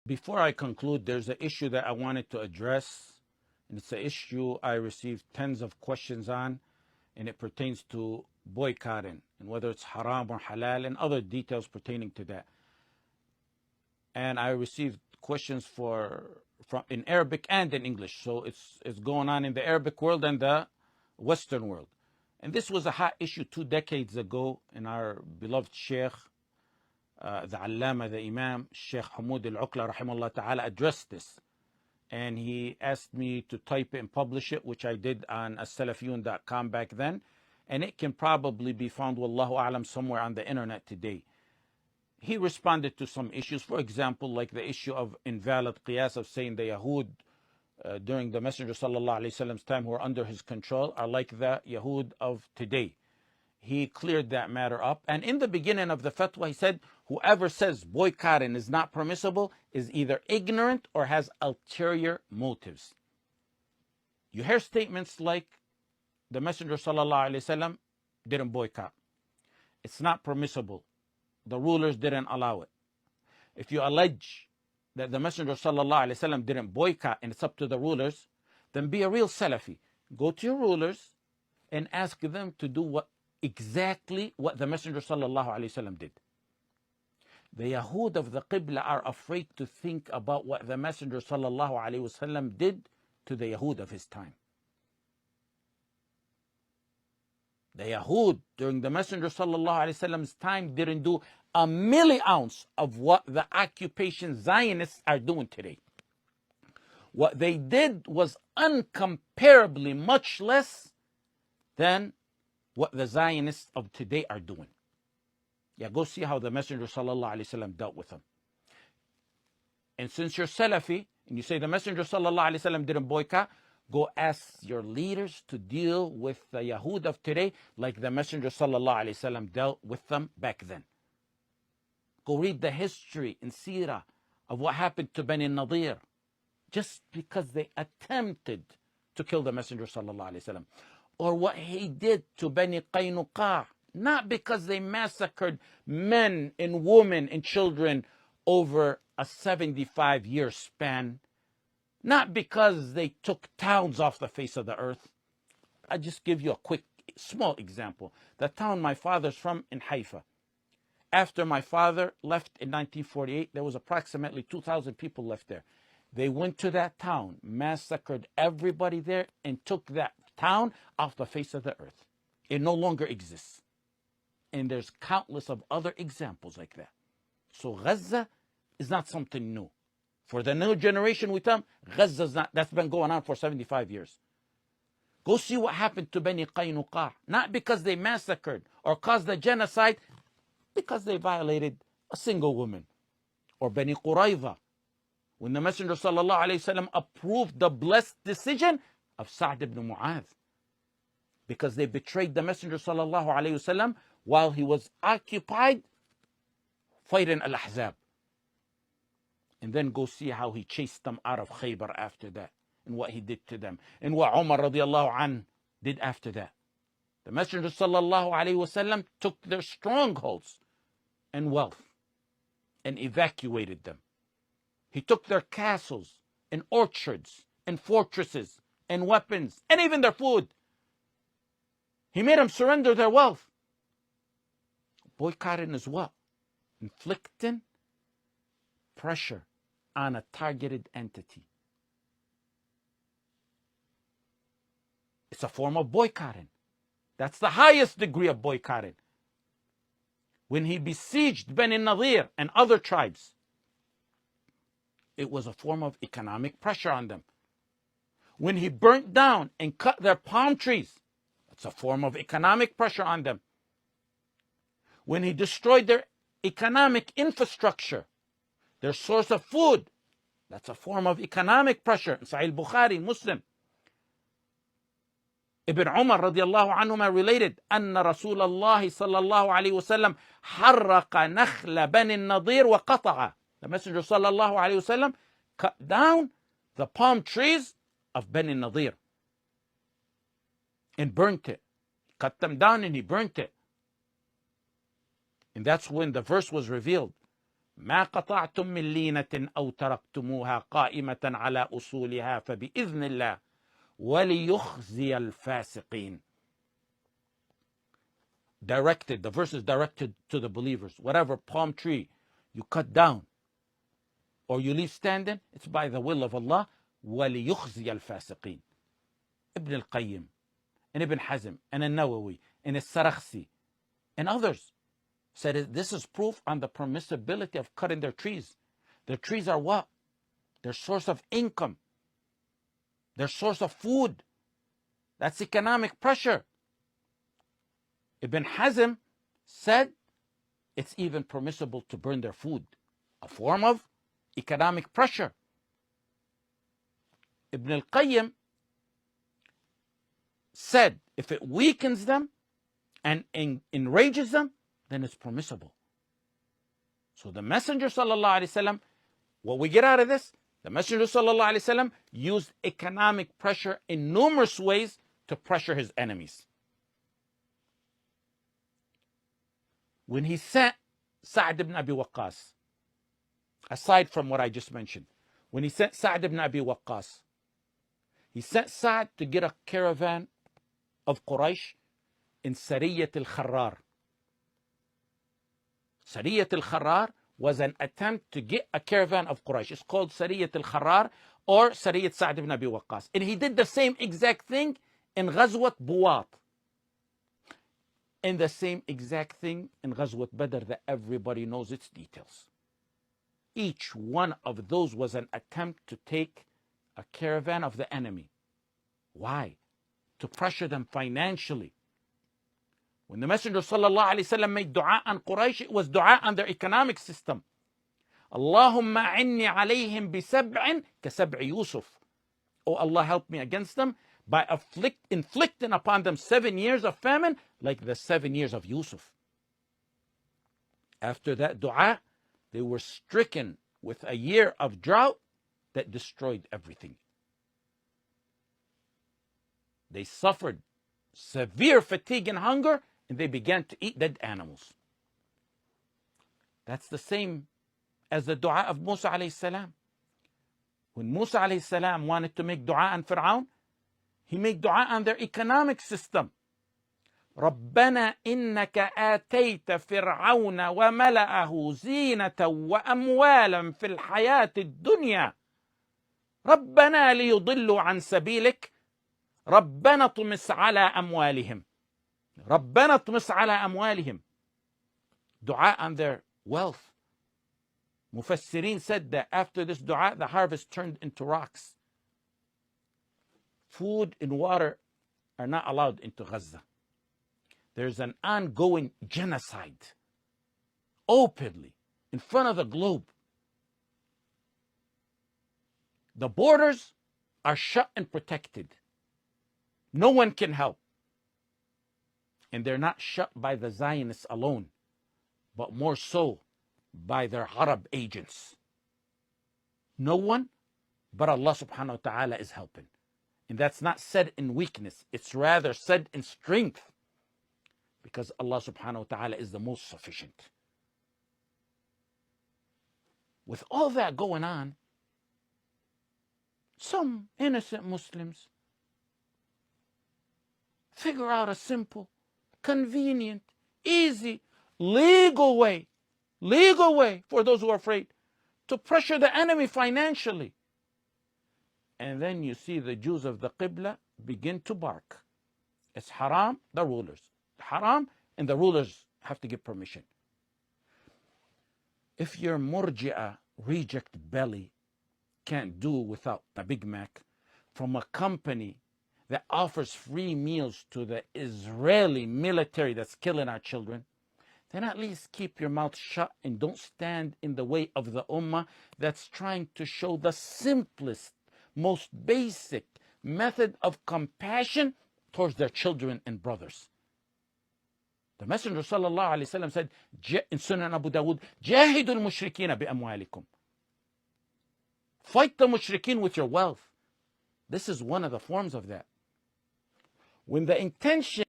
Before I conclude, there's an issue that I wanted to address, and it's an issue I received tens of questions on, and it pertains to boycotting and whether it's haram or halal and other details pertaining to that. And I received questions from in Arabic and in English, so it's going on in the Arabic world and the Western world. And this was a hot issue 2 decades ago, and our beloved Shaykh, the Allama, the Imam, Shaykh Hamoud al-Uqla, rahimahullah ta'ala, addressed this. And he asked me to type it and publish it, which I did on as-salafiyun.com back then. And it can probably be found, wallahu a'lam, somewhere on the internet today. He responded to some issues, for example, like the issue of invalid qiyas, of saying the Yahud during the Messenger sallallahu alaihi wasallam's time, who are under his control, are like the Yahud of today. He cleared that matter up. And in the beginning of the fatwa, he said, whoever says boycotting is not permissible is either ignorant or has ulterior motives. You hear statements like, the Messenger sallallahu alaihi wasallam didn't boycott. It's not permissible. The rulers didn't allow it. If you allege that the Messenger sallallahu alaihi wasallam didn't boycott and it's up to the rulers, then be a real Salafi. Go to your rulers and ask them to do exactly what the Messenger sallallahu alaihi wasallam did. The Yahud of the Qibla are afraid to think about what the Messenger sallallahu alaihi wasallam did to the Yahud of his time. The Yahud during the Messenger sallallahu alaihi wasallam's time didn't do a milliounce of what the occupation Zionists are doing today. What they did was uncomparably much less than what the Zionists of today are doing. Yeah, go see how the Messenger sallallahu alaihi wasallam dealt with them. And since you're Salafi and you say the Messenger sallallahu alaihi wasallam didn't boycott, go ask your leaders to deal with the Yahud of today like the Messenger sallallahu alaihi wasallam dealt with them back then. Go read the history and seerah of what happened to Bani Nadir, just because they attempted to kill the Messenger sallallahu alaihi wasallam, or what he did to Bani Qaynuqa, not because they massacred men and women and children over a 75-year span, not because they took towns off the face of the earth. I'll just give you a quick, small example. The town my father's from in Haifa. After my father left in 1948, there was approximately 2,000 people left there. They went to that town, massacred everybody there, and took that town off the face of the earth. It no longer exists. And there's countless of other examples like that. So Gaza is not something new. For the new generation we tell them, Gaza's not, that's been going on for 75 years. Go see what happened to Bani Qaynuqa. Not because they massacred or caused a genocide, because they violated a single woman. Or Bani Qurayza, when the Messenger sallallahu alaihi wasallam approved the blessed decision of Sa'd ibn Mu'adh, because they betrayed the Messenger sallallahu alaihi wasallam while he was occupied fighting Al-Ahzab. And then go see how he chased them out of Khaybar after that, and what he did to them, and what Umar radiallahu anh did after that. The Messenger sallallahu alaihi wasallam took their strongholds and wealth and evacuated them. He took their castles and orchards and fortresses and weapons and even their food. He made them surrender their wealth. Boycotting is what? Inflicting pressure on a targeted entity. It's a form of boycotting. That's the highest degree of boycotting. When he besieged Bani Nadir and other tribes, it was a form of economic pressure on them. When he burnt down and cut their palm trees, it's a form of economic pressure on them. When he destroyed their economic infrastructure, their source of food, that's a form of economic pressure. In Sahih Bukhari, Muslim. Ibn Umar radiallahu anhuma related, أن رسول الله صلى الله عليه وسلم حرق نخل بني النضير وقطع. The Messenger sallallahu alaihi wasallam cut down the palm trees of Bani Nadir and burnt it. Cut them down and he burnt it. And that's when the verse was revealed. ما قطعتم من لينة أو تركتموها قائمة على أصولها فبإذن الله وليخزي الفاسقين. Directed, the verse is directed to the believers. Whatever palm tree you cut down or you leave standing, it's by the will of Allah. وَلِيُخْزِيَ الْفَاسِقِينَ. Ibn al-Qayyim and Ibn Hazm and al-Nawawi and al-Sarakhsi and others said this is proof on the permissibility of cutting their trees. Their trees are what? Their source of income. Their source of food. That's economic pressure. Ibn Hazm said it's even permissible to burn their food, a form of economic pressure. Ibn al-Qayyim said if it weakens them and enrages them, then it's permissible. So the Messenger sallallahu alaihi wasallam, what we get out of this, the Messenger sallallahu alaihi wasallam used economic pressure in numerous ways to pressure his enemies. When he sent Sa'd ibn Abi Waqqas, aside from what I just mentioned, when he sent Sa'd ibn Abi Waqqas, he sent Sa'd to get a caravan of Quraysh in Sariyat al-Kharrar. Sariyat al-Kharrar was an attempt to get a caravan of Quraysh. It's called Sariyat al-Kharrar or Sariyat Sa'd ibn Abi Waqqas. And he did the same exact thing in Ghazwat Buwat. And the same exact thing in Ghazwat Badr that everybody knows its details. Each one of those was an attempt to take a caravan of the enemy. Why? To pressure them financially. When the Messenger sallallahu alaihi wasallam made dua on Quraysh, it was dua on their economic system. Allahumma inni alayhim bisab'in kasab'i Yusuf. Oh Allah, help me against them by inflicting upon them 7 years of famine like the 7 years of Yusuf. After that dua, they were stricken with a year of drought that destroyed everything. They suffered severe fatigue and hunger, and they began to eat dead animals. That's the same as the dua of Musa alayhi salam. When Musa alayhi salam wanted to make dua on Fir'aun, he made dua on their economic system. ربنا إنك آتيت فرعون وملأه زينة وأموالا في الحياة الدنيا ربنا ليضلوا عن سبيلك ربنا اطمس على أموالهم ربنا اطمس على أموالهم. Dua on their wealth. Mufassirin said that after this dua, the harvest turned into rocks. Food and water are not allowed into Gaza. There's an ongoing genocide, openly, in front of the globe. The borders are shut and protected. No one can help. And they're not shut by the Zionists alone, but more so by their Arab agents. No one but Allah subhanahu wa ta'ala is helping. And that's not said in weakness. It's rather said in strength. Because Allah subhanahu wa ta'ala is the most sufficient. With all that going on, some innocent Muslims figure out a simple, convenient, easy, legal way for those who are afraid to pressure the enemy financially. And then you see the Jews of the Qibla begin to bark. It's haram, the rulers. Haram, and the rulers have to give permission. If your Murji'ah reject belly can't do without a Big Mac from a company that offers free meals to the Israeli military that's killing our children, then at least keep your mouth shut and don't stand in the way of the Ummah that's trying to show the simplest, most basic method of compassion towards their children and brothers. The Messenger sallallahu alaihi wasallam said in Sunan Abu Dawud, "Jahidul mushrikina bi amwalikum." Fight the mushrikeen with your wealth. This is one of the forms of that. When the intention